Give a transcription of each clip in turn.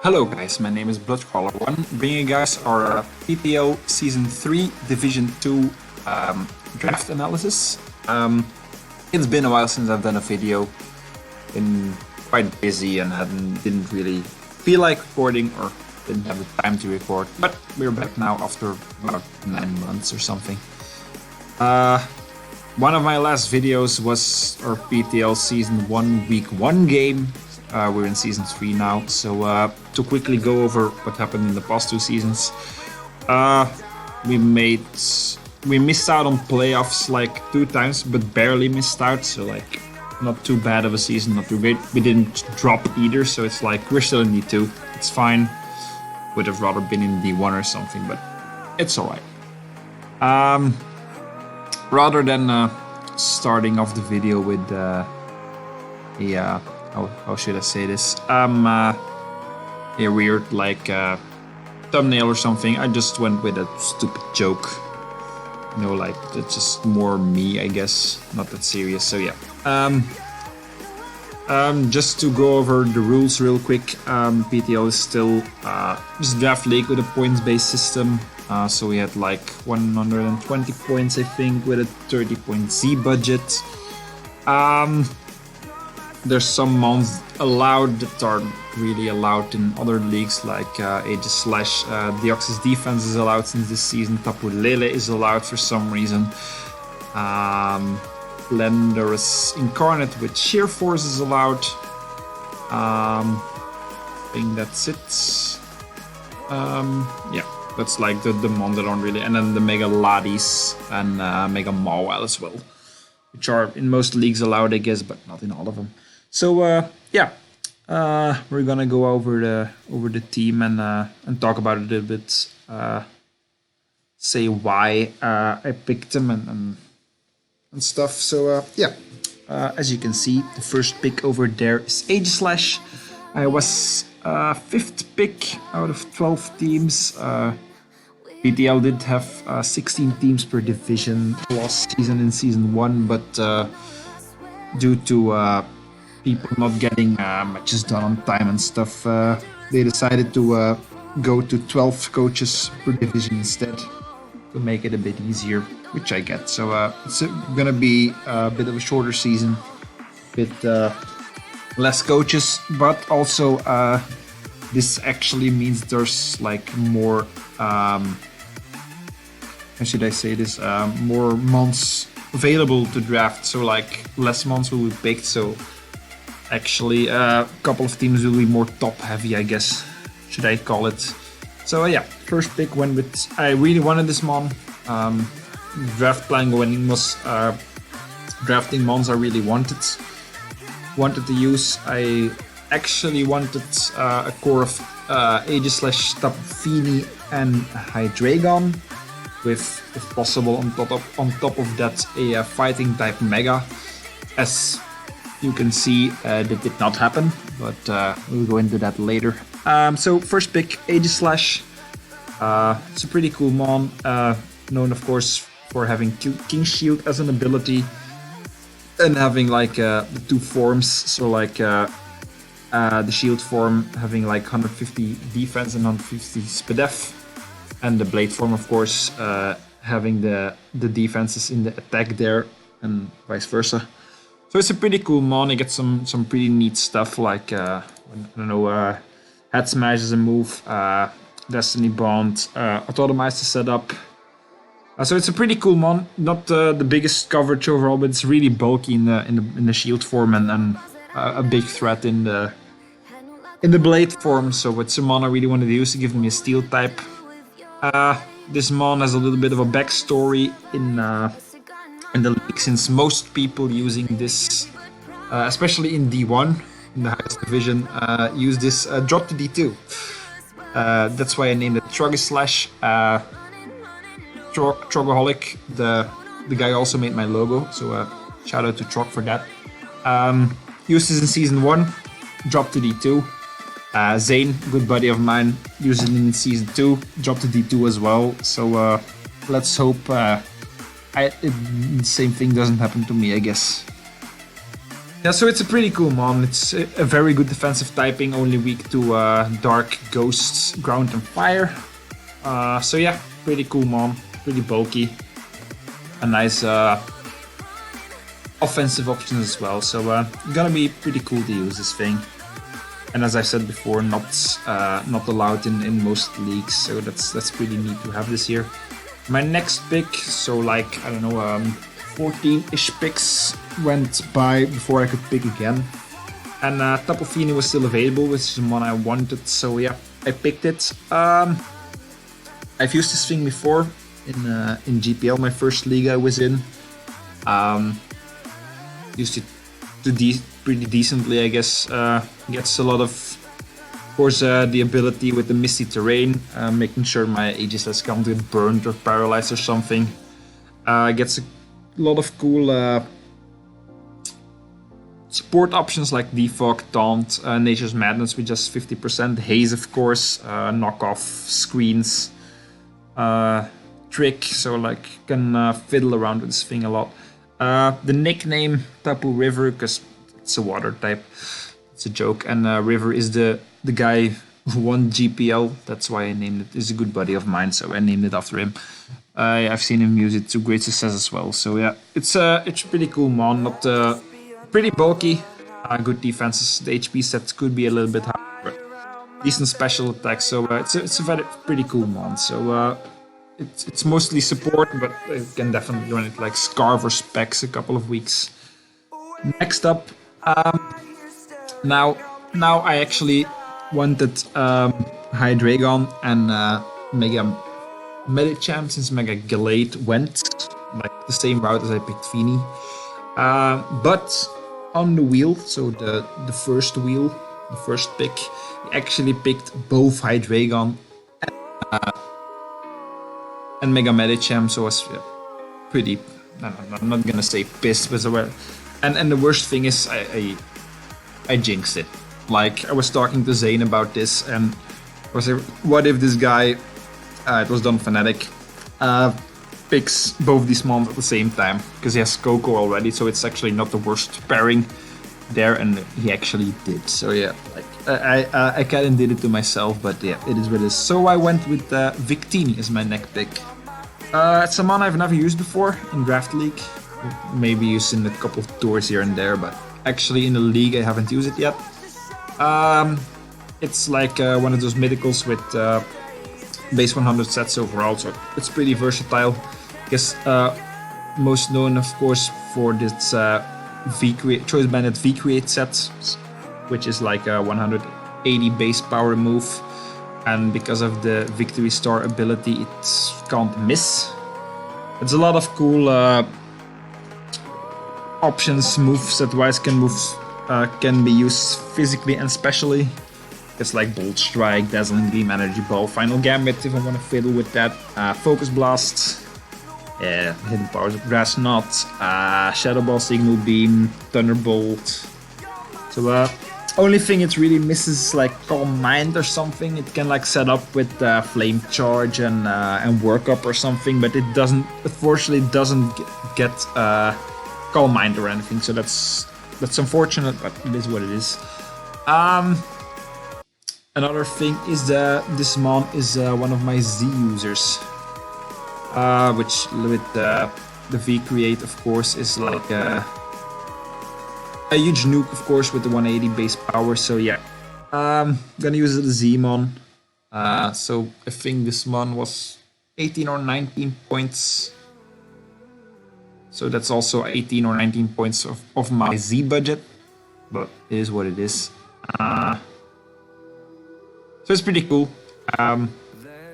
Hello guys, my name is Bloodcrawler1, bringing you guys our PTL Season 3 Division 2 draft analysis. It's been a while since I've done a video, been quite busy and didn't really feel like recording or didn't have the time to record, but we're back now after about 9 months or something. One of my last videos was our PTL Season 1 Week 1 game. We're in Season 3 now, so to quickly go over what happened in the past 2 seasons. We missed out on playoffs like 2 times, but barely missed out, so like not too bad of a season, not too great. We didn't drop either, so it's like we're still in D2. It's fine. Would have rather been in D1 or something, but it's alright. Rather than starting off the video with how should I say this? A weird like thumbnail or something. I just went with a stupid joke. You know, like it's just more me, I guess. Not that serious. So yeah. Just to go over the rules real quick. PTL is still just draft league with a points-based system. So we had like 120 points, I think, with a 30-point Z budget. There's some mons allowed that aren't really allowed in other leagues, like Aegis Slash. Deoxys Defense is allowed since this season. Tapu Lele is allowed for some reason. Blenderous Incarnate with Sheer Force is allowed. I think that's it. Yeah, that's like the mon that aren't really. And then the Mega Ladis and Mega Mawile as well, which are in most leagues allowed, I guess, but not in all of them. So yeah, we're gonna go over the team and talk about it a little bit. Say why I picked them and stuff. So yeah, as you can see, the first pick over there is Aegis Slash. I was 5th pick out of 12 teams. PTL did have 16 teams per division last season in Season 1, but due to people not getting matches done on time and stuff, they decided to go to 12 coaches per division instead to make it a bit easier, which I get. So it's gonna be a bit of a shorter season, a bit less coaches, but also this actually means there's like more how should I say this, more months available to draft, so like less months will be picked, so actually a couple of teams will be more top heavy, I guess, should I call it. So yeah, first pick went with, I really wanted this mon. Draft plan going in was drafting mons I really wanted to use. I actually wanted a core of Aegis Slash, Tapu Fini and Hydreigon, with, if possible, on top of that, a fighting type Mega. As you can see, that did not happen, but we'll go into that later. So first pick, Aegis Slash. It's a pretty cool mon, known of course for having King Shield as an ability and having like the 2 forms, so like the Shield form having like 150 defense and 150 SPDEF, and the Blade form of course having the defenses in the attack there and vice versa. So it's a pretty cool mon. You get some pretty neat stuff like I don't know, Head Smash is a move, Destiny Bond, Autotomize to set up. So it's a pretty cool mon. Not the biggest coverage overall, but it's really bulky in the shield form and a big threat in the blade form. So it's a mon I really wanted to use to give me a steel type. This mon has a little bit of a backstory in the league, since most people using this, especially in D1, in the highest division, use this drop to D2. That's why I named it Truggy Slash. Trogaholic, the guy also made my logo, so shout out to Trog for that. Used this in Season 1, dropped to D2. Zane, good buddy of mine, used it in Season 2, dropped to D2 as well. So let's hope the same thing doesn't happen to me, I guess. Yeah, so it's a pretty cool mon. It's a very good defensive typing, only weak to dark, ghosts, ground, and fire. So yeah, pretty cool mon, pretty bulky, a nice offensive option as well. So gonna be pretty cool to use this thing. And as I said before, not allowed in most leagues, so that's pretty neat to have this here. My next pick, so like I don't know, 14-ish picks went by before I could pick again. And Tapu Fini was still available, which is the one I wanted, so yeah, I picked it. I've used this thing before in GPL, my first league I was in. Used it pretty decently, I guess. Gets a lot of course, the ability with the misty terrain, making sure my Aegislash can't get burned or paralyzed or something. Gets a lot of cool support options like Defog, Taunt, Nature's Madness with just 50%, Haze of course, knockoff, screens, Trick, so like can fiddle around with this thing a lot. The nickname Tapu River, because it's a water type, it's a joke, and River is the guy who won GPL, that's why I named it. He's a good buddy of mine, so I named it after him. I've seen him use it to great success as well, so yeah, it's pretty cool mon, not pretty bulky, good defenses, the HP sets could be a little bit higher, but decent special attacks, so it's a very pretty cool mon, so it's mostly support, but you can definitely run it like Scarf or Specs a couple of weeks. Next up, now I actually wanted Hydreigon and Mega Medicham, since Mega Gallade went like the same route as I picked Fini. But on the wheel, so the first wheel, the first pick, I actually picked both Hydreigon and Mega Medicham, so I was pretty, I'm not gonna say pissed, but and the worst thing is I jinxed it. Like, I was talking to Zane about this, and I was like, what if this guy, it was Don Fanatic, picks both these mons at the same time, because he has Coco already, so it's actually not the worst pairing there, and he actually did. So yeah, like I kind of did it to myself, but yeah, it is what it is. So I went with Victini as my next pick. It's a mon I've never used before in Draft League, maybe used in a couple of tours here and there, but actually in the league I haven't used it yet. It's like one of those mythicals with base 100 sets overall, so it's pretty versatile. I guess most known, of course, for this Choice Bandit V-Create set, which is like a 180 base power move, and because of the Victory Star ability, it can't miss. It's a lot of cool options, moveset-wise, can be used physically and specially. It's like Bolt Strike, Dazzling Gleam, Energy Ball, Final Gambit if I want to fiddle with that, Focus Blast, Hidden Powers of Grass Knot, Shadow Ball, Signal Beam, Thunderbolt. So only thing it really misses is like Calm Mind or something. It can like set up with Flame Charge and Work Up or something, but it doesn't, unfortunately, doesn't get Calm Mind or anything. So that's unfortunate, but it is what it is. Another thing is this mon is one of my Z users, which with the V-Create, of course, is like a huge nuke, of course, with the 180 base power. So yeah, gonna use the Z mon. So I think this mon was 18 or 19 points. So that's also 18 or 19 points of my Z budget, but it is what it is. So it's pretty cool.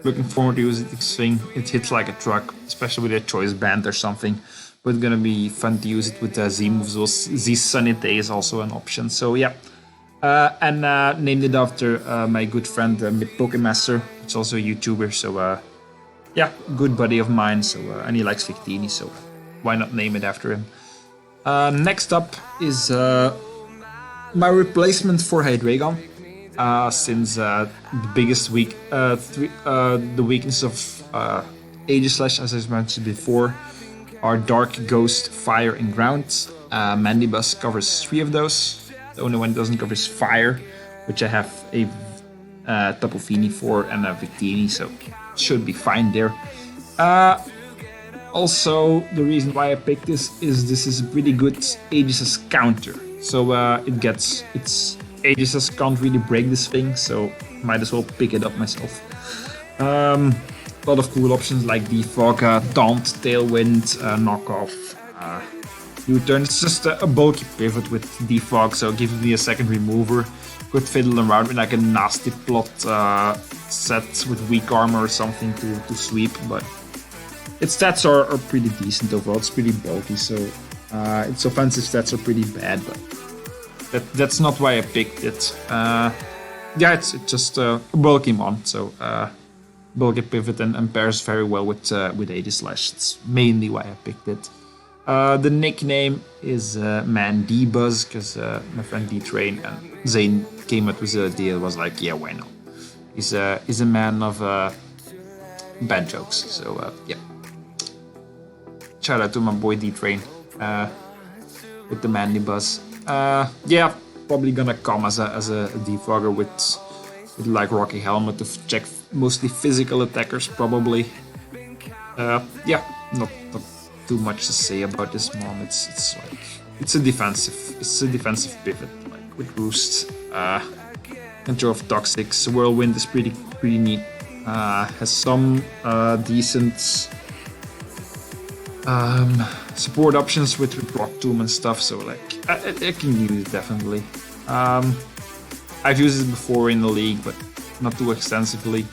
Looking forward to using this thing. It hits like a truck, especially with a choice band or something. But it's gonna be fun to use it with Z moves. Z Sunny Day is also an option. So yeah, and named it after my good friend Pokemaster. It's also a YouTuber. So yeah, good buddy of mine. So and he likes Victini. So why not name it after him? Next up is my replacement for Hydreigon. Since the biggest the weakness of Aegislash, as I mentioned before, are Dark, Ghost, Fire, and Ground. Mandibus covers 3 of those. The only one that doesn't cover is Fire, which I have a Tapu Fini for and a Victini, so should be fine there. Also, the reason why I picked this is a pretty good Aegis's counter. So its Aegis's can't really break this thing, so might as well pick it up myself. A lot of cool options like Defog, Taunt, Tailwind, Knockoff, U-turn. It's just a bulky pivot with Defog, so it gives me a second remover. Could fiddle around with like a nasty plot set with weak armor or something to sweep, but its stats are pretty decent overall. It's pretty bulky, so its offensive stats are pretty bad, but that's not why I picked it. Yeah, it's just a bulky mon, so bulky pivot and pairs very well with Aegislash. It's mainly why I picked it. The nickname is Mandibus, because my friend D-Train and Zane came up with the idea. Was like, yeah, why not? He's a man of bad jokes, so yeah. Shout out to my boy D-Train with the Mandibus. Yeah, probably gonna come as a defogger with like Rocky Helmet to check mostly physical attackers probably. Yeah, not too much to say about this mon. It's a defensive pivot like with Roost. Control of Toxics. Whirlwind is pretty neat. Has some decent support options with Rock Tomb and stuff, so like I can use it definitely. I've used it before in the league, but not too extensively.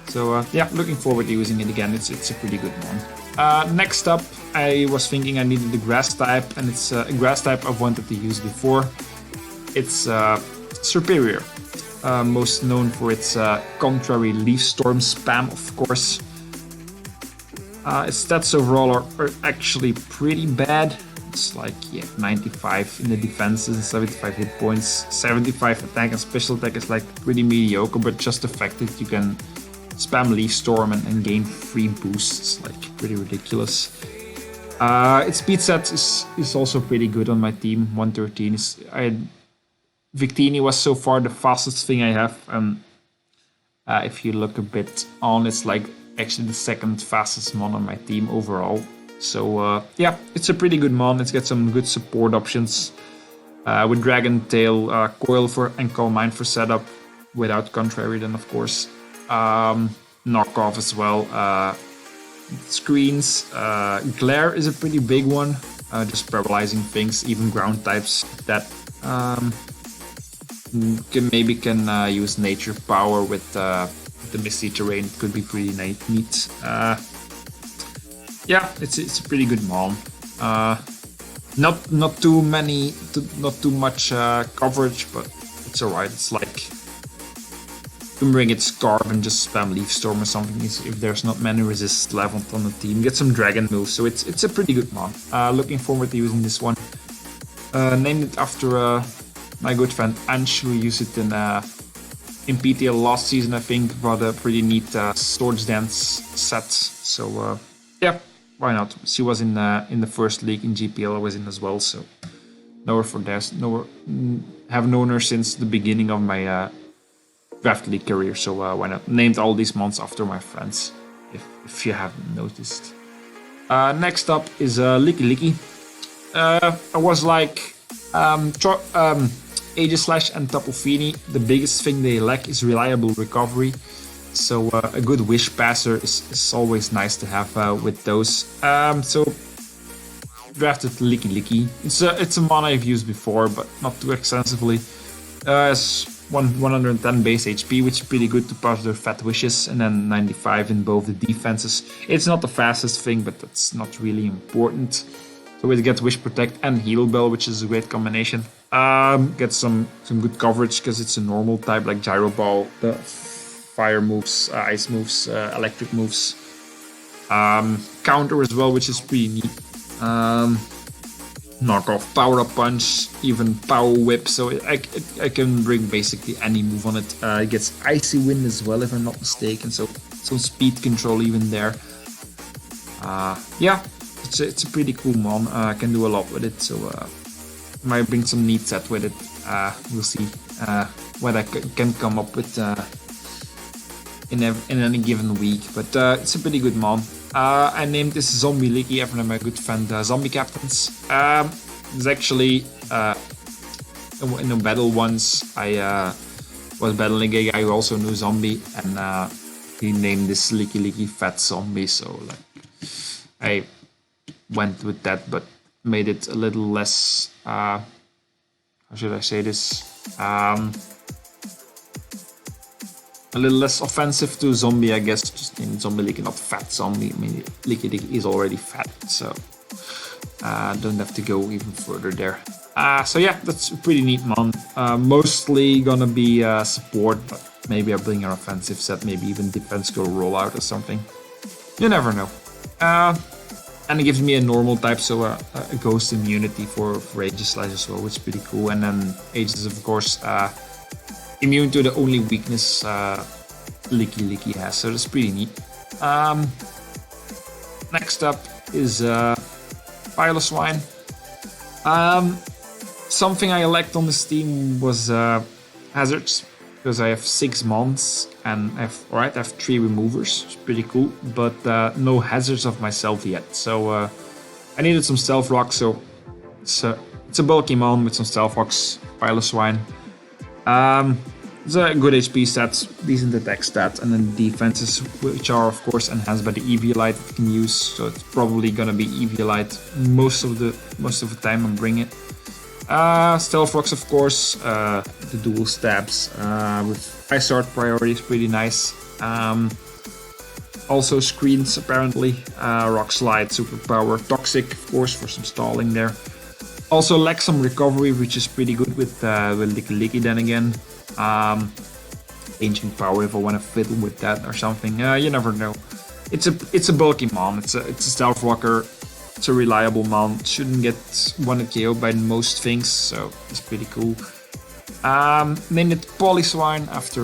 So yeah, looking forward to using it again. It's a pretty good one. Next up, I was thinking I needed the grass type, and it's a grass type I've wanted to use before. It's Superior, most known for its contrary Leaf Storm spam, of course. Its stats overall are actually pretty bad. It's like, yeah, 95 in the defenses and 75 hit points. 75 attack and special attack is like pretty mediocre, but just the fact that you can spam Leaf Storm and gain free boosts, like pretty ridiculous. Its speed set is also pretty good on my team. 113 Victini was so far the fastest thing I have, and if you look a bit on, it's like actually the second fastest mon on my team overall. So yeah, it's a pretty good mon. It's got some good support options with Dragon Tail, Coil and Calm Mind for setup, without Contrary then of course. Knockoff as well. Screens, Glare is a pretty big one, just paralyzing things, even ground types that can use nature power with the misty terrain. Could be pretty neat. Yeah, it's a pretty good mon. Not too much coverage, but it's alright. It's like you can bring it Scarf and just spam Leaf Storm or something if there's not many resist left on the team. Get some dragon moves, so it's a pretty good mon. Looking forward to using this one. Named it after my good friend Ansh, who used it in PTL last season, I think. Brought a pretty neat Swords Dance set. So yeah, why not? She was in the first league in GPL. I was in as well, so know her for this. Have known her since the beginning of my draft league career. So why not? Named all these mons after my friends, if you haven't noticed. Next up is Licky Licky. I was like Aegislash and Tapu Fini. The biggest thing they lack is reliable recovery. So a good Wish Passer is always nice to have with those. So drafted Licky Licky. It's a mon I've used before, but not too extensively. It's 110 base HP, which is pretty good to pass their Fat Wishes, and then 95 in both the defenses. It's not the fastest thing, but that's not really important. So it gets Wish Protect and Heal Bell, which is a great combination. Gets some good coverage because it's a normal type like Gyro Ball, the fire moves, ice moves, electric moves. Counter as well, which is pretty neat. Knockoff, Power Up Punch, even Power Whip, so I can bring basically any move on it. It gets Icy Wind as well, if I'm not mistaken, so some speed control even there. Yeah, it's a pretty cool mon. I can do a lot with it, so might bring some neat set with it. We'll see what I can come up with in any given week. But it's a pretty good mon. I named this Zombie Licky after my good friend Zombie Captains. It's actually in a battle once I was battling a guy who also knew Zombie, and he named this Licky Fat Zombie, so like I went with that, but made it a little less how should I say this, a little less offensive to Zombie, I guess. Just named Zombie Licky, not Fat Zombie. I mean, Licky is already fat, so don't have to go even further there. So yeah, that's a pretty neat mon. Mostly gonna be support, but maybe I bring an offensive set, maybe even defense go roll out or something. You never know. And it gives me a normal type, so a ghost immunity for Aegis Slash as well, which is pretty cool. And then Aegis is of course immune to the only weakness Licky has, so that's pretty neat. Next up is Piloswine. Something I liked on this team was hazards, because I have 6 mons and I have 3 removers. It's pretty cool, but no hazards of myself yet. So I needed some stealth rocks, so it's a bulky mon with some stealth rocks, Piloswine. It's a good HP stat, decent attack stat, and then defenses, which are of course enhanced by the Eviolite it can use. So it's probably gonna be Eviolite most of the time and bring it. Stealth rocks, of course, the dual stabs with high start priority is pretty nice. Also screens apparently, rock slide, superpower, toxic, of course, for some stalling there. Also lacks some recovery, which is pretty good with Licky then again. Ancient power if I want to fiddle with that or something. You never know. It's a bulky mon. It's a stealth rocker. It's a reliable mon. Shouldn't get one KO by most things, so it's pretty cool. Named it Polyswine after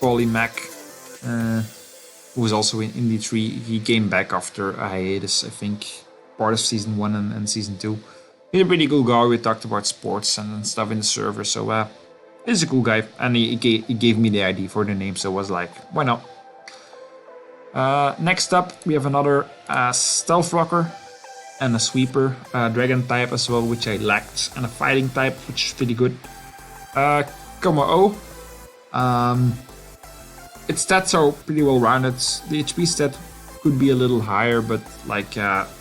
Polymac, who was also in D3. He came back after a hiatus, I think, part of season 1 and season 2. He's a pretty cool guy. We talked about sports and stuff in the server, so he's a cool guy, and he gave me the ID for the name, so I was like, why not? Next up, we have another stealth rocker and a sweeper, dragon type as well, which I lacked, and a fighting type, which is pretty good. Como-O. Its stats are pretty well rounded. The HP stat could be a little higher, but like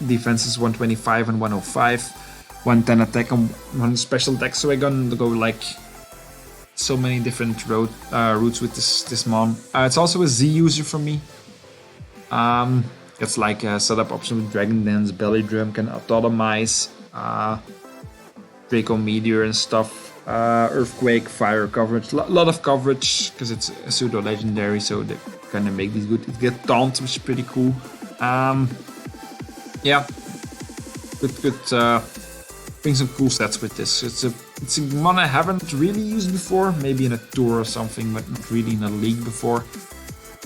defense is 125 and 105, 110 attack and 1 special attack, so I'm gonna go like so many different routes with this mon. It's also a Z user for me. It's like a setup option with Dragon Dance, Belly Drum, can autotomize, Draco Meteor and stuff, Earthquake, Fire coverage, lot of coverage, because it's a pseudo legendary, so they kind of make these good. It gets Taunt, which is pretty cool. Yeah, good. Bring some cool stats with this. It's a mon I haven't really used before, maybe in a tour or something, but not really in a league before.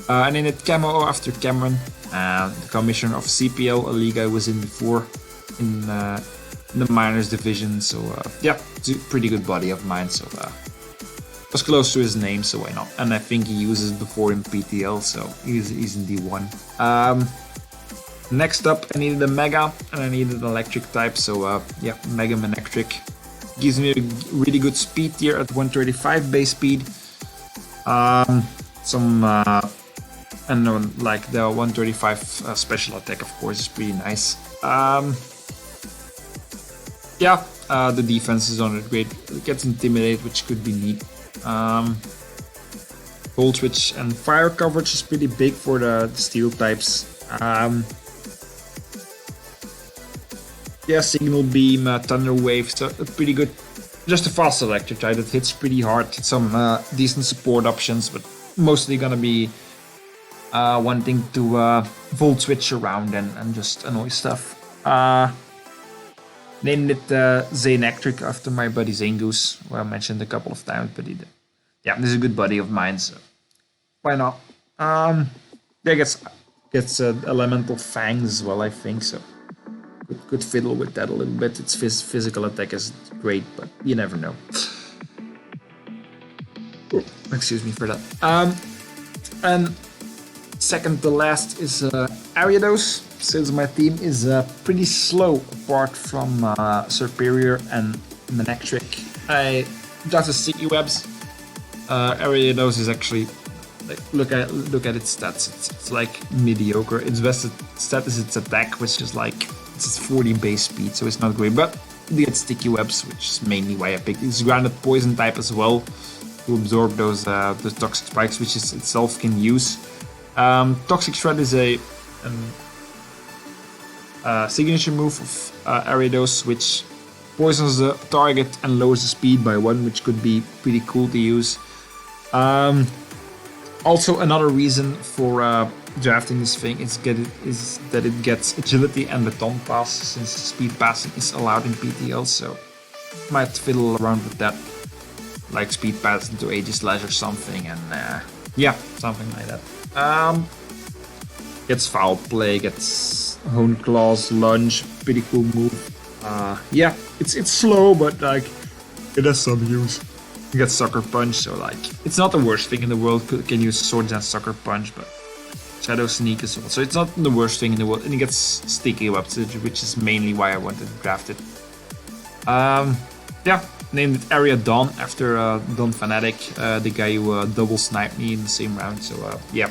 And in it Camo after Cameron, the commissioner of CPL, a league I was in before, in the minors division. So yeah, it's a pretty good buddy of mine. So was close to his name, so why not? And I think he uses before in PTL, so he's in D1. Next up, I needed a Mega, and I needed an Electric type, so yeah, Mega Electric. Gives me a really good speed tier at 135 base speed. And like the 135 special attack, of course, is pretty nice. Yeah, the defense is on it great. It gets Intimidate, which could be neat. Cold Switch and Fire coverage is pretty big for the steel types. Yeah, Signal Beam, Thunder Wave, so pretty good. Just a fast electric type that hits pretty hard. Some decent support options, but mostly gonna be wanting to Volt Switch around and just annoy stuff. Named it Zanectric after my buddy Zangoose, who I mentioned a couple of times, but yeah, this is a good buddy of mine, so why not? Yeah, gets Gets elemental fangs as well, I think, so could fiddle with that a little bit. Its physical attack is great, but you never know. Excuse me for that. And second to last is Ariados. Since my team is pretty slow apart from Superior and Manectric, I got the sticky webs. Ariados is actually, like, look at its stats. It's like mediocre. Its best stat is its attack, which is like it's 40 base speed, so it's not great. But it gets sticky webs, which is mainly why I picked it. It's grounded poison type as well to absorb those toxic spikes, which is itself can use. Toxic Shred is a signature move of Ariados, which poisons the target and lowers the speed by 1, which could be pretty cool to use. Also, another reason for drafting this thing is that it gets agility and baton pass, since speed passing is allowed in PTL, so might fiddle around with that, like speed pass into Aegislash or something, and yeah, something like that. Gets Foul Play, gets Hone Claws, Lunge, pretty cool move. Yeah, it's slow, but like it has some use. You get Sucker Punch, so like it's not the worst thing in the world. Can use Swords and Sucker Punch, but Shadow Sneak as well. So it's not the worst thing in the world, and it gets Sticky Webs, which is mainly why I wanted to draft it. Yeah, named it Area Dawn after Dawn Fanatic, the guy who double sniped me in the same round. So yeah,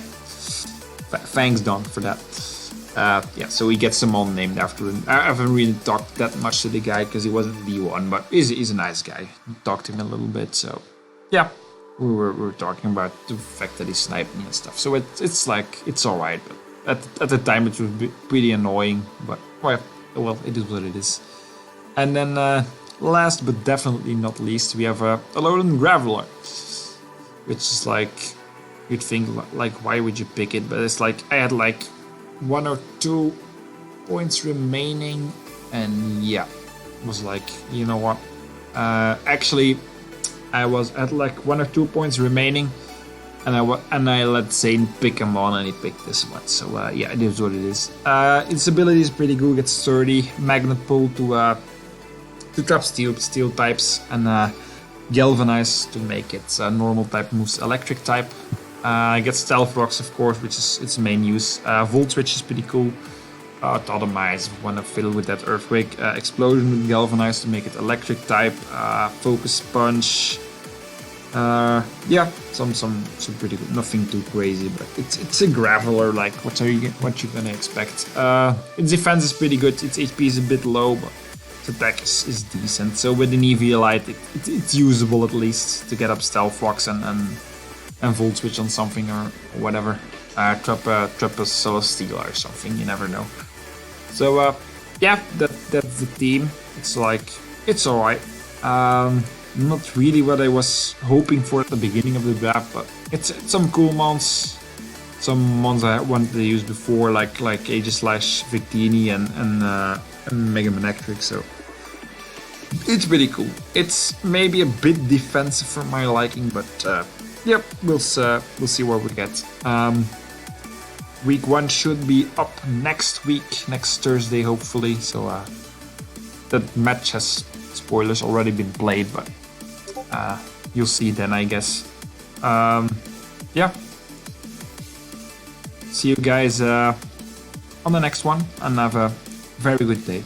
thanks Dawn for that. Yeah, so he gets some on named after him. I haven't really talked that much to the guy because he wasn't D1, but he's a nice guy. Talked to him a little bit, so yeah, we were talking about the fact that he sniped me and stuff. So it's like it's all right, but at the time it was pretty annoying. But well, it is what it is. And then last but definitely not least, we have Alolan Graveler, which is like you'd think like why would you pick it? But it's like I had like 1 or 2 points remaining, and yeah, was like, you know what, actually I had like 1 or 2 points remaining, and I let Zane pick him on, and he picked this one. So yeah, it is what it is. Its ability is pretty good. Gets sturdy, magnet pull to trap steel types, and galvanize to make its normal type moves electric type. Gets Stealth Rocks, of course, which is its main use. Volt Switch is pretty cool. Atomize, if you want to fiddle with that Earthquake. Explosion with Galvanize to make it electric type. Focus Punch. Yeah, some pretty good. Nothing too crazy, but it's a Graveler. Like, what you gonna expect? Its defense is pretty good. Its HP is a bit low, but its attack is decent. So with an EV Light, it's usable at least to get up Stealth Rocks and Volt Switch on something or whatever. Trap a Celesteela or something, you never know. So yeah, that's the team. It's like, it's alright. Not really what I was hoping for at the beginning of the draft, but it's some cool mons. Some mons I wanted to use before, like Aegislash, Victini and Mega Manectric, so it's pretty cool. It's maybe a bit defensive for my liking, but yep, we'll see what we get. Week 1 should be up next Thursday, hopefully. So that match has, spoilers, already been played, but you'll see then, I guess. Yeah. See you guys on the next one, and have a very good day.